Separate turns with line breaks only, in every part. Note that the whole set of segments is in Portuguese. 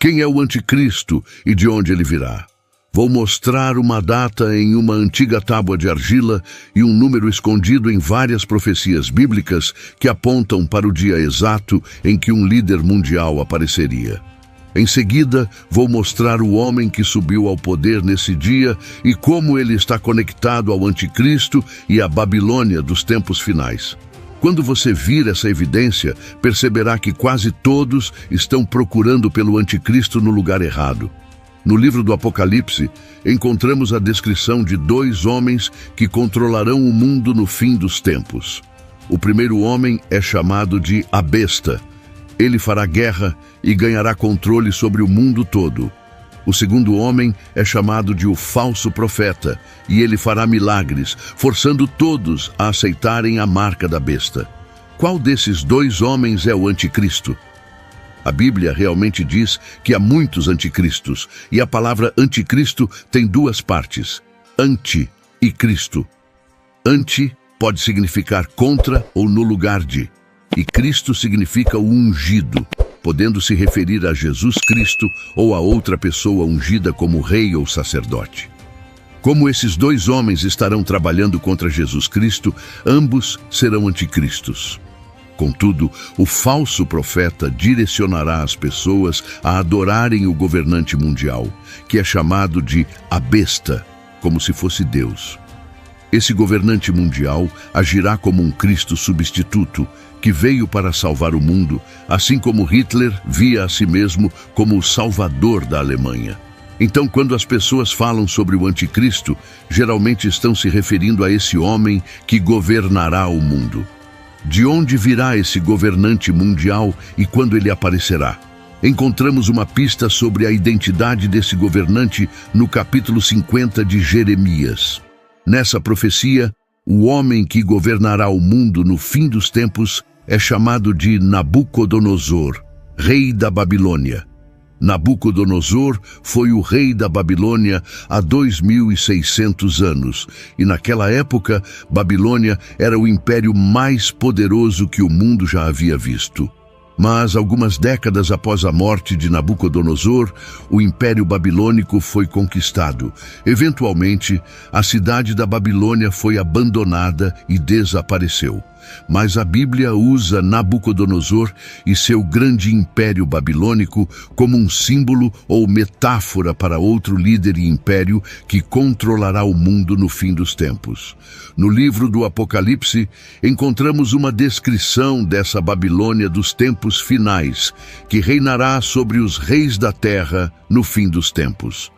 Quem é o anticristo e de onde ele virá? Vou mostrar uma data em uma antiga tábua de argila e um número escondido em várias profecias bíblicas que apontam para o dia exato em que um líder mundial apareceria. Em seguida, vou mostrar o homem que subiu ao poder nesse dia e como ele está conectado ao anticristo e à Babilônia dos tempos finais. Quando você vir essa evidência, perceberá que quase todos estão procurando pelo anticristo no lugar errado. No livro do Apocalipse, encontramos a descrição de 2 homens que controlarão o mundo no fim dos tempos. O primeiro homem é chamado de a Besta. Ele fará guerra e ganhará controle sobre o mundo todo. O segundo homem é chamado de o falso profeta, e ele fará milagres, forçando todos a aceitarem a marca da besta. Qual desses 2 homens é o anticristo? A Bíblia realmente diz que há muitos anticristos, e a palavra anticristo tem 2 partes, anti e Cristo. Anti pode significar contra ou no lugar de, e Cristo significa o ungido, podendo se referir a Jesus Cristo ou a outra pessoa ungida como rei ou sacerdote. Como esses 2 homens estarão trabalhando contra Jesus Cristo, ambos serão anticristos. Contudo, o falso profeta direcionará as pessoas a adorarem o governante mundial, que é chamado de a Besta, como se fosse Deus. Esse governante mundial agirá como um Cristo substituto, que veio para salvar o mundo, assim como Hitler via a si mesmo como o salvador da Alemanha. Então, quando as pessoas falam sobre o anticristo, geralmente estão se referindo a esse homem que governará o mundo. De onde virá esse governante mundial e quando ele aparecerá? Encontramos uma pista sobre a identidade desse governante no capítulo 50 de Jeremias. Nessa profecia, o homem que governará o mundo no fim dos tempos é chamado de Nabucodonosor, rei da Babilônia. Nabucodonosor foi o rei da Babilônia há 2.600 anos, e naquela época, Babilônia era o império mais poderoso que o mundo já havia visto. Mas, algumas décadas após a morte de Nabucodonosor, o Império Babilônico foi conquistado. Eventualmente, a cidade da Babilônia foi abandonada e desapareceu. Mas a Bíblia usa Nabucodonosor e seu grande império babilônico como um símbolo ou metáfora para outro líder e império que controlará o mundo no fim dos tempos. No livro do Apocalipse, encontramos uma descrição dessa Babilônia dos tempos finais, que reinará sobre os reis da terra no fim dos tempos.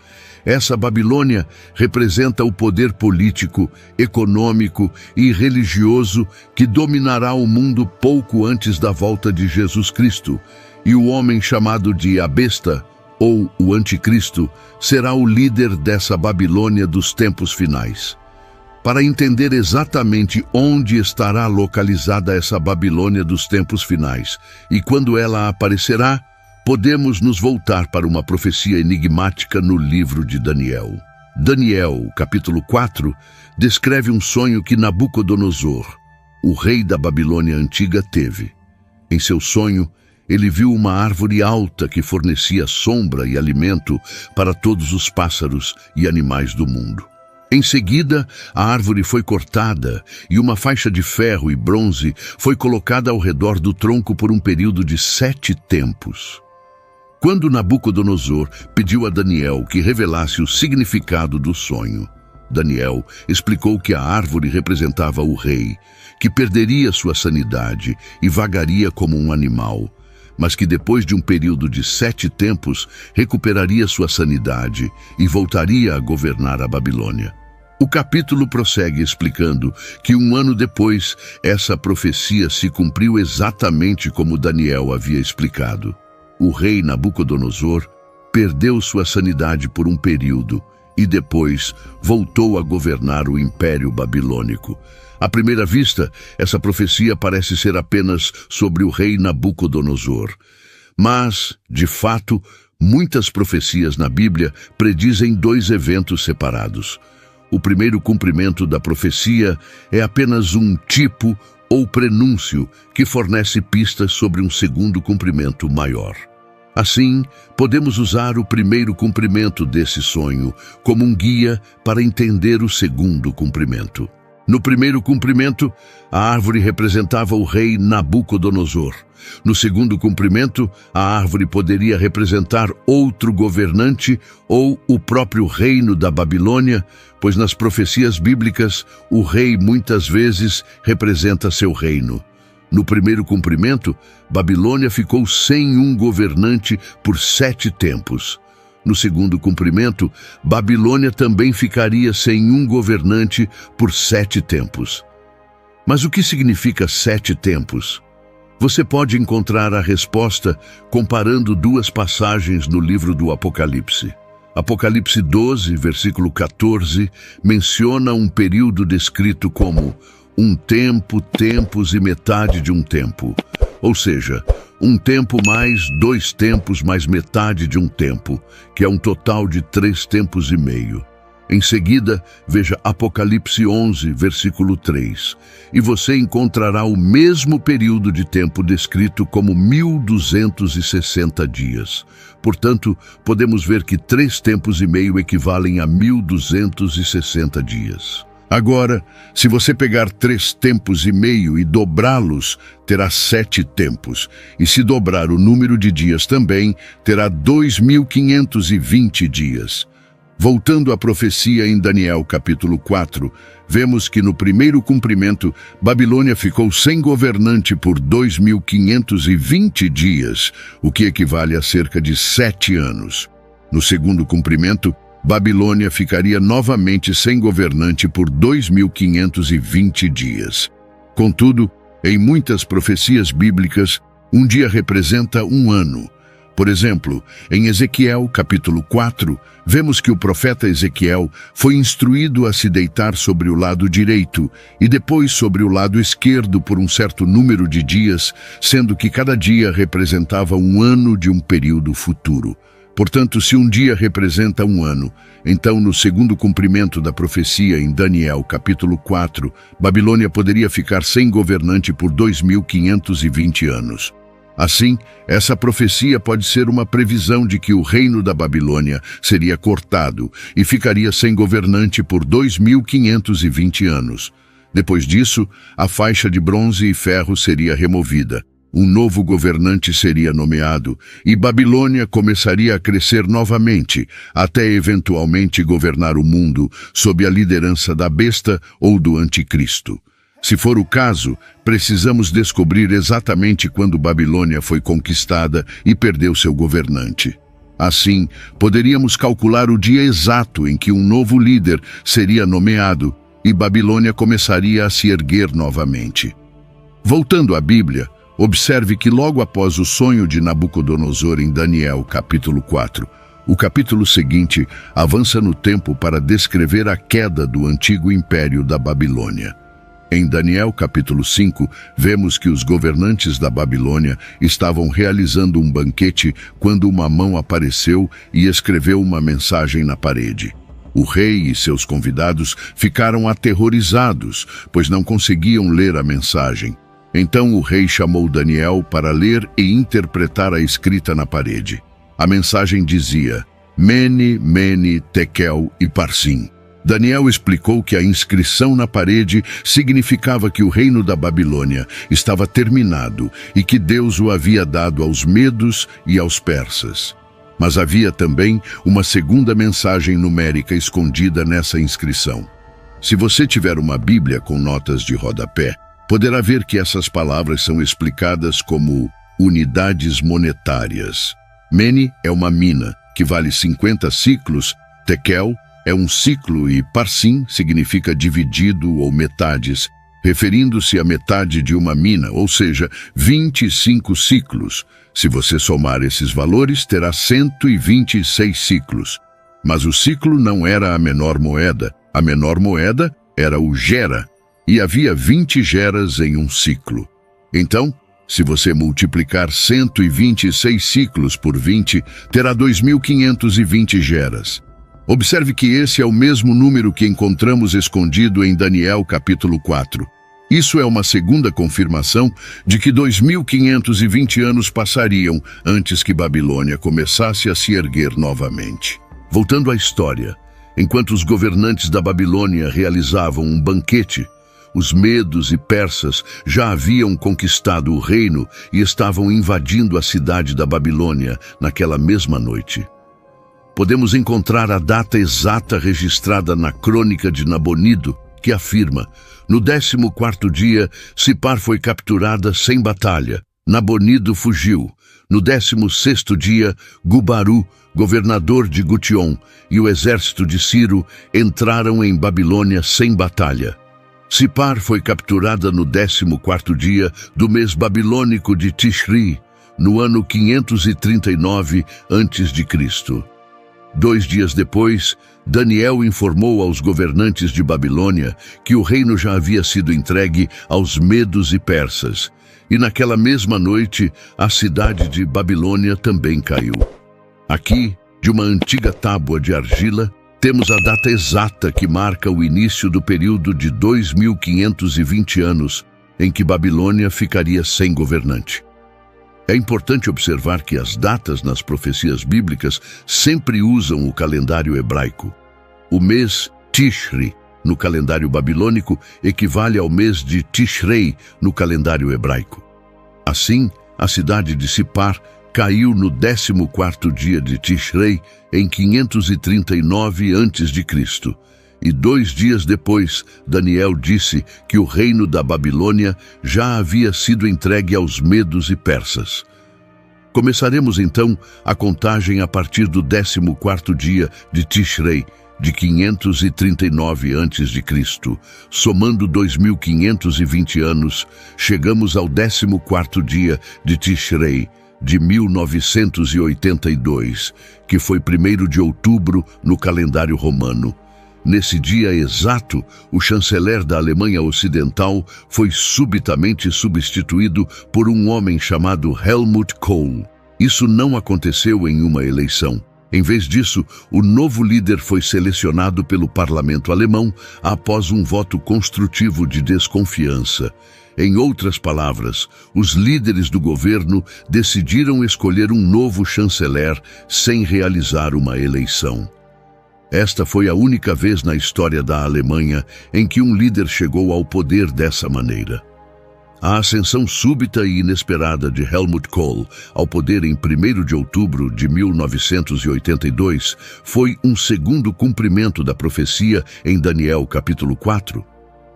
Essa Babilônia representa o poder político, econômico e religioso que dominará o mundo pouco antes da volta de Jesus Cristo, e o homem chamado de a Besta, ou o Anticristo, será o líder dessa Babilônia dos tempos finais. Para entender exatamente onde estará localizada essa Babilônia dos tempos finais e quando ela aparecerá, podemos nos voltar para uma profecia enigmática no livro de Daniel. Daniel, capítulo 4, descreve um sonho que Nabucodonosor, o rei da Babilônia antiga, teve. Em seu sonho, ele viu uma árvore alta que fornecia sombra e alimento para todos os pássaros e animais do mundo. Em seguida, a árvore foi cortada e uma faixa de ferro e bronze foi colocada ao redor do tronco por um período de 7 tempos. Quando Nabucodonosor pediu a Daniel que revelasse o significado do sonho, Daniel explicou que a árvore representava o rei, que perderia sua sanidade e vagaria como um animal, mas que depois de um período de 7 tempos recuperaria sua sanidade e voltaria a governar a Babilônia. O capítulo prossegue explicando que 1 ano depois, essa profecia se cumpriu exatamente como Daniel havia explicado. O rei Nabucodonosor perdeu sua sanidade por um período e depois voltou a governar o Império Babilônico. À primeira vista, essa profecia parece ser apenas sobre o rei Nabucodonosor. Mas, de fato, muitas profecias na Bíblia predizem 2 eventos separados. O primeiro cumprimento da profecia é apenas um tipo ou prenúncio que fornece pistas sobre um segundo cumprimento maior. Assim, podemos usar o primeiro cumprimento desse sonho como um guia para entender o segundo cumprimento. No primeiro cumprimento, a árvore representava o rei Nabucodonosor. No segundo cumprimento, a árvore poderia representar outro governante ou o próprio reino da Babilônia, pois nas profecias bíblicas, o rei muitas vezes representa seu reino. No primeiro cumprimento, Babilônia ficou sem um governante por 7 tempos. No segundo cumprimento, Babilônia também ficaria sem um governante por 7 tempos. Mas o que significa 7 tempos? Você pode encontrar a resposta comparando 2 passagens no livro do Apocalipse. Apocalipse 12, versículo 14, menciona um período descrito como um tempo, tempos e metade de um tempo. Ou seja, um tempo mais 2 tempos mais metade de um tempo, que é um total de 3 tempos e meio. Em seguida, veja Apocalipse 11, versículo 3, e você encontrará o mesmo período de tempo descrito como 1260 dias. Portanto, podemos ver que 3 tempos e meio equivalem a 1260 dias. Agora, se você pegar 3 tempos e meio e dobrá-los, terá 7 tempos. E se dobrar o número de dias também, terá 2520 dias. Voltando à profecia em Daniel capítulo 4, vemos que no primeiro cumprimento, Babilônia ficou sem governante por 2520 dias, o que equivale a cerca de 7 anos. No segundo cumprimento, Babilônia ficaria novamente sem governante por 2520 dias. Contudo, em muitas profecias bíblicas, um dia representa um ano. Por exemplo, em Ezequiel, capítulo 4, vemos que o profeta Ezequiel foi instruído a se deitar sobre o lado direito e depois sobre o lado esquerdo por um certo número de dias, sendo que cada dia representava um ano de um período futuro. Portanto, se um dia representa um ano, então no segundo cumprimento da profecia em Daniel, capítulo 4, Babilônia poderia ficar sem governante por 2520 anos. Assim, essa profecia pode ser uma previsão de que o reino da Babilônia seria cortado e ficaria sem governante por 2520 anos. Depois disso, a faixa de bronze e ferro seria removida. Um novo governante seria nomeado e Babilônia começaria a crescer novamente, até eventualmente governar o mundo sob a liderança da besta ou do anticristo. Se for o caso, precisamos descobrir exatamente quando Babilônia foi conquistada e perdeu seu governante. Assim, poderíamos calcular o dia exato em que um novo líder seria nomeado e Babilônia começaria a se erguer novamente. Voltando à Bíblia, observe que logo após o sonho de Nabucodonosor em Daniel, capítulo 4, o capítulo seguinte avança no tempo para descrever a queda do antigo império da Babilônia. Em Daniel, capítulo 5, vemos que os governantes da Babilônia estavam realizando um banquete quando uma mão apareceu e escreveu uma mensagem na parede. O rei e seus convidados ficaram aterrorizados, pois não conseguiam ler a mensagem. Então o rei chamou Daniel para ler e interpretar a escrita na parede. A mensagem dizia: Mene, Mene, Tekel e Parsim. Daniel explicou que a inscrição na parede significava que o reino da Babilônia estava terminado e que Deus o havia dado aos medos e aos persas. Mas havia também uma segunda mensagem numérica escondida nessa inscrição. Se você tiver uma Bíblia com notas de rodapé, poderá ver que essas palavras são explicadas como unidades monetárias. Mene é uma mina, que vale 50 ciclos, Tekel é um ciclo e Parsim significa dividido ou metades, referindo-se à metade de uma mina, ou seja, 25 ciclos. Se você somar esses valores, terá 126 ciclos. Mas o ciclo não era a menor moeda era o gera, e havia 20 geras em um ciclo. Então, se você multiplicar 126 ciclos por 20, terá 2.520 geras. Observe que esse é o mesmo número que encontramos escondido em Daniel capítulo 4. Isso é uma segunda confirmação de que 2520 anos passariam antes que Babilônia começasse a se erguer novamente. Voltando à história, enquanto os governantes da Babilônia realizavam um banquete, os medos e persas já haviam conquistado o reino e estavam invadindo a cidade da Babilônia naquela mesma noite. Podemos encontrar a data exata registrada na crônica de Nabonido, que afirma: no 14º dia, Sipar foi capturada sem batalha. Nabonido fugiu. No 16º dia, Gubaru, governador de Gution, e o exército de Ciro entraram em Babilônia sem batalha. Sipar foi capturada no 14º dia do mês babilônico de Tishri, no ano 539 a.C. 2 dias depois, Daniel informou aos governantes de Babilônia que o reino já havia sido entregue aos medos e persas, e naquela mesma noite a cidade de Babilônia também caiu. Aqui, de uma antiga tábua de argila, temos a data exata que marca o início do período de 2520 anos em que Babilônia ficaria sem governante. É importante observar que as datas nas profecias bíblicas sempre usam o calendário hebraico. O mês Tishri, no calendário babilônico, equivale ao mês de Tishrei, no calendário hebraico. Assim, a cidade de Sipar caiu no 14º dia de Tishrei, em 539 a.C., e 2 dias depois, Daniel disse que o reino da Babilônia já havia sido entregue aos medos e persas. Começaremos então a contagem a partir do 14º dia de Tishrei, de 539 a.C. Somando 2520 anos, chegamos ao 14º dia de Tishrei, de 1982, que foi 1º de outubro no calendário romano. Nesse dia exato, o chanceler da Alemanha Ocidental foi subitamente substituído por um homem chamado Helmut Kohl. Isso não aconteceu em uma eleição. Em vez disso, o novo líder foi selecionado pelo parlamento alemão após um voto construtivo de desconfiança. Em outras palavras, os líderes do governo decidiram escolher um novo chanceler sem realizar uma eleição. Esta foi a única vez na história da Alemanha em que um líder chegou ao poder dessa maneira. A ascensão súbita e inesperada de Helmut Kohl ao poder em 1º de outubro de 1982 foi um segundo cumprimento da profecia em Daniel capítulo 4.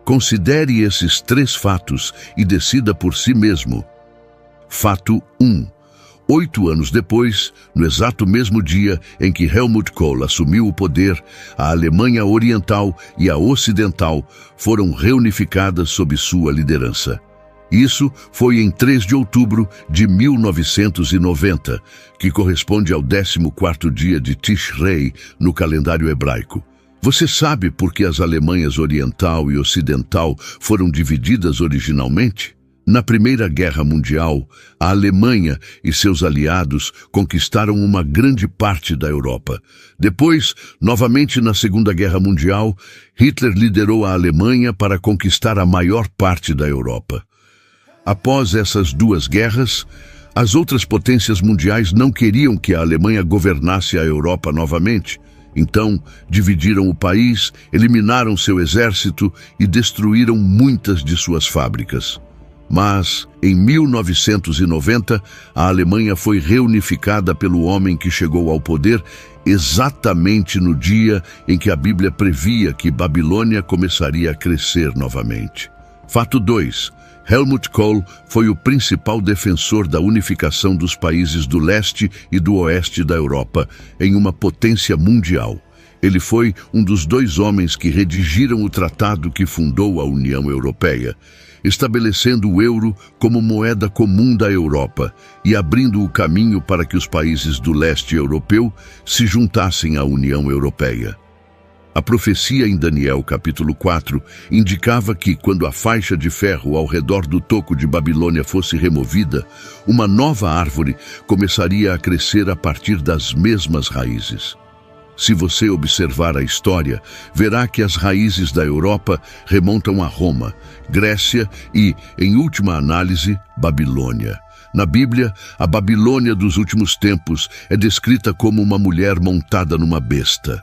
Considere esses 3 fatos e decida por si mesmo. Fato 1. 8 anos depois, no exato mesmo dia em que Helmut Kohl assumiu o poder, a Alemanha Oriental e a Ocidental foram reunificadas sob sua liderança. Isso foi em 3 de outubro de 1990, que corresponde ao 14º dia de Tishrei no calendário hebraico. Você sabe por que as Alemanhas Oriental e Ocidental foram divididas originalmente? Na Primeira Guerra Mundial, a Alemanha e seus aliados conquistaram uma grande parte da Europa. Depois, novamente na Segunda Guerra Mundial, Hitler liderou a Alemanha para conquistar a maior parte da Europa. Após essas 2 guerras, as outras potências mundiais não queriam que a Alemanha governasse a Europa novamente. Então, dividiram o país, eliminaram seu exército e destruíram muitas de suas fábricas. Mas, em 1990, a Alemanha foi reunificada pelo homem que chegou ao poder exatamente no dia em que a Bíblia previa que Babilônia começaria a crescer novamente. Fato 2. Helmut Kohl foi o principal defensor da unificação dos países do leste e do oeste da Europa em uma potência mundial. Ele foi um dos 2 homens que redigiram o tratado que fundou a União Europeia, estabelecendo o euro como moeda comum da Europa e abrindo o caminho para que os países do leste europeu se juntassem à União Europeia. A profecia em Daniel capítulo 4 indicava que, quando a faixa de ferro ao redor do toco de Babilônia fosse removida, uma nova árvore começaria a crescer a partir das mesmas raízes. Se você observar a história, verá que as raízes da Europa remontam a Roma, Grécia e, em última análise, Babilônia. Na Bíblia, a Babilônia dos últimos tempos é descrita como uma mulher montada numa besta.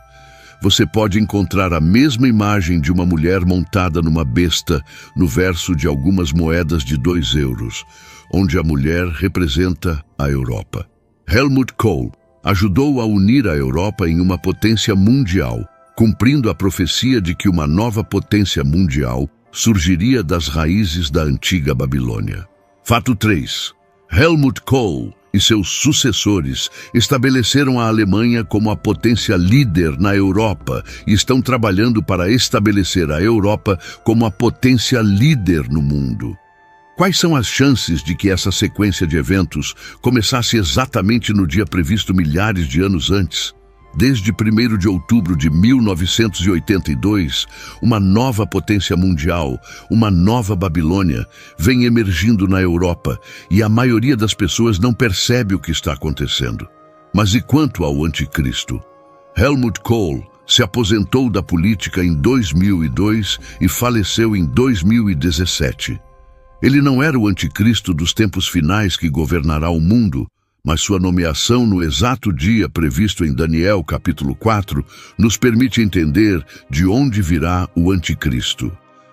Você pode encontrar a mesma imagem de uma mulher montada numa besta no verso de algumas moedas de 2 euros, onde a mulher representa a Europa. Helmut Kohl ajudou a unir a Europa em uma potência mundial, cumprindo a profecia de que uma nova potência mundial surgiria das raízes da antiga Babilônia. Fato 3. Helmut Kohl e seus sucessores estabeleceram a Alemanha como a potência líder na Europa e estão trabalhando para estabelecer a Europa como a potência líder no mundo. Quais são as chances de que essa sequência de eventos começasse exatamente no dia previsto milhares de anos antes? Desde 1º de outubro de 1982, uma nova potência mundial, uma nova Babilônia, vem emergindo na Europa e a maioria das pessoas não percebe o que está acontecendo. Mas e quanto ao anticristo? Helmut Kohl se aposentou da política em 2002 e faleceu em 2017. Ele não era o anticristo dos tempos finais que governará o mundo, mas sua nomeação no exato dia previsto em Daniel capítulo 4 nos permite entender de onde virá o anticristo.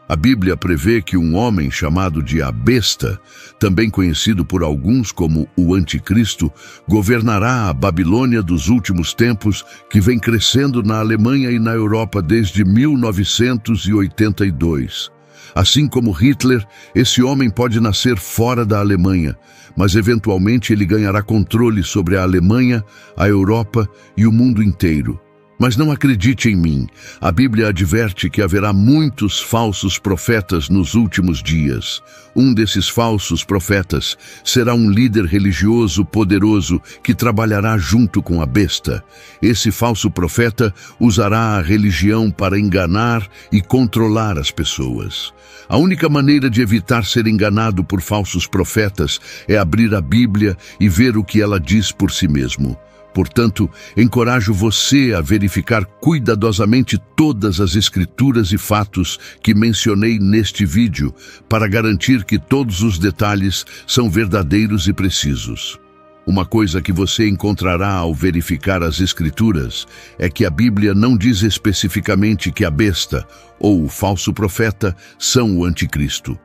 A Bíblia prevê que um homem chamado de a Besta, também conhecido por alguns como o anticristo, governará a Babilônia dos últimos tempos, que vem crescendo na Alemanha e na Europa desde 1982. Assim como Hitler, esse homem pode nascer fora da Alemanha, mas eventualmente ele ganhará controle sobre a Alemanha, a Europa e o mundo inteiro. Mas não acredite em mim, a Bíblia adverte que haverá muitos falsos profetas nos últimos dias. Um desses falsos profetas será um líder religioso poderoso que trabalhará junto com a besta. Esse falso profeta usará a religião para enganar e controlar as pessoas. A única maneira de evitar ser enganado por falsos profetas é abrir a Bíblia e ver o que ela diz por si mesmo. Portanto, encorajo você a verificar cuidadosamente todas as escrituras e fatos que mencionei neste vídeo para garantir que todos os detalhes são verdadeiros e precisos. Uma coisa que você encontrará ao verificar as escrituras é que a Bíblia não diz especificamente que a besta ou o falso profeta são o anticristo.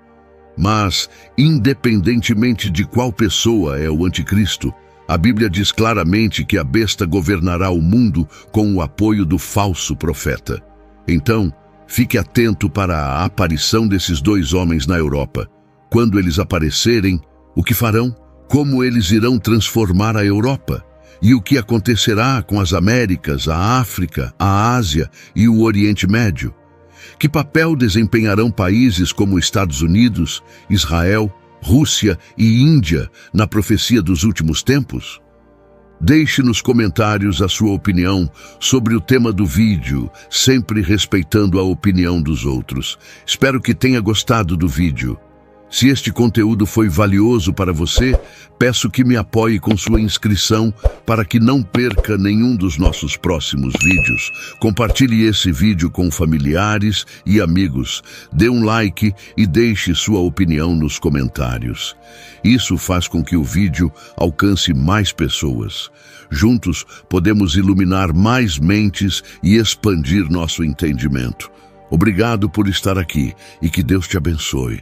Mas, independentemente de qual pessoa é o anticristo, a Bíblia diz claramente que a besta governará o mundo com o apoio do falso profeta. Então, fique atento para a aparição desses 2 homens na Europa. Quando eles aparecerem, o que farão? Como eles irão transformar a Europa? E o que acontecerá com as Américas, a África, a Ásia e o Oriente Médio? Que papel desempenharão países como Estados Unidos, Israel, Rússia e Índia na profecia dos últimos tempos? Deixe nos comentários a sua opinião sobre o tema do vídeo, sempre respeitando a opinião dos outros. Espero que tenha gostado do vídeo. Se este conteúdo foi valioso para você, peço que me apoie com sua inscrição para que não perca nenhum dos nossos próximos vídeos. Compartilhe esse vídeo com familiares e amigos. Dê um like e deixe sua opinião nos comentários. Isso faz com que o vídeo alcance mais pessoas. Juntos, podemos iluminar mais mentes e expandir nosso entendimento. Obrigado por estar aqui e que Deus te abençoe.